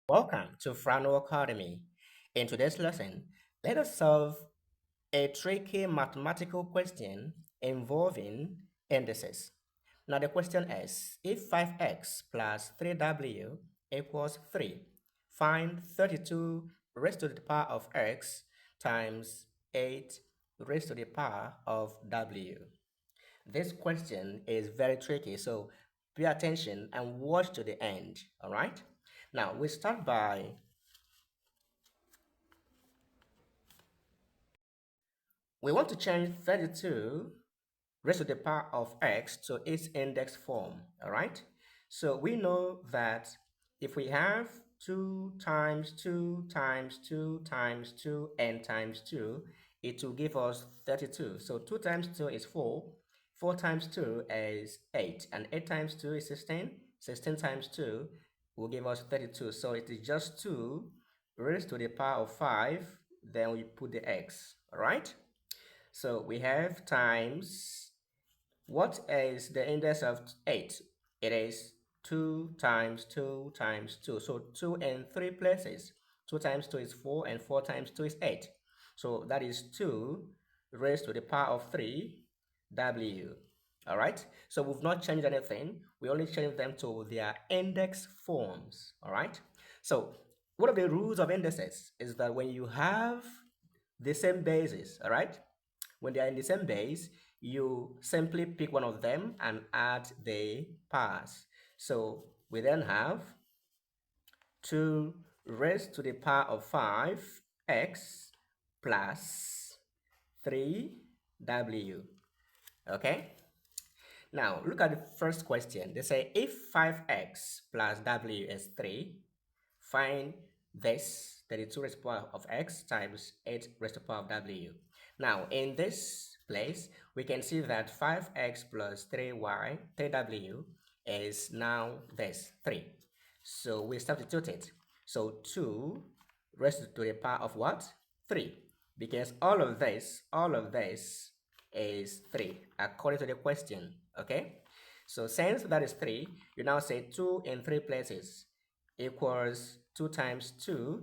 Welcome to Frano Academy. In today's lesson, let us solve a tricky mathematical question involving indices. Now the question is, if 5x plus 3w equals 3, find 32 raised to the power of x times 8 raised to the power of w. This question is very tricky, so pay attention and watch to the end, all right? Now, we start by, we want to change 32 raised to the power of x to its index form, all right? So we know that if we have 2 times 2 times 2 times 2 and times 2, it will give us 32. So 2 times 2 is 4, 4 times 2 is 8, and 8 times 2 is 16, 16 times 2 will give us 32. So it is just 2 raised to the power of 5, then we put the x, all right? So we have times, what is the index of 8? It is 2 times 2 times 2. So 2 in 3 places. 2 times 2 is 4 and 4 times 2 is 8. So that is 2 raised to the power of 3 W. All right. So we've not changed anything. We only changed them to their index forms. All right. So one of the rules of indices is that when you have the same basis, all right, when they are in the same base, you simply pick one of them and add the powers. So we then have 2 raised to the power of 5x plus 3w. Okay? Now, look at the first question. They say if 5x plus w is 3, find this 32 raised to the power of x times 8 raised to the power of w. Now, in this place, we can see that 5x plus 3w is now this 3. So we substitute it. So 2 raised to the power of what? 3. Because all of this is 3 according to the question. Okay? So since that is 3, you now say 2 in 3 places equals 2 times 2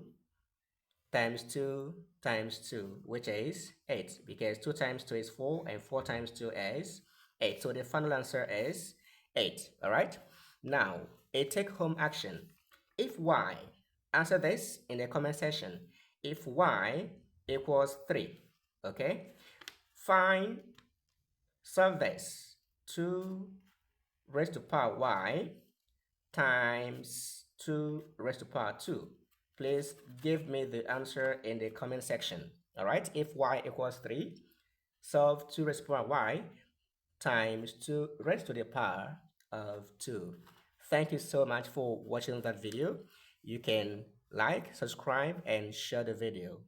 times 2 times 2, which is 8, because 2 times 2 is 4 and 4 times 2 is 8. So the final answer is 8. All right. Now, a take-home action. If y, answer this in the comment section. If y equals 3, okay, solve this. 2 raised to power y times 2 raised to power 2. Please give me the answer in the comment section. All right, if y equals 3, solve 2 raised to power y times 2 raised to the power of 2. Thank you so much for watching that video. You can like, subscribe, and share the video.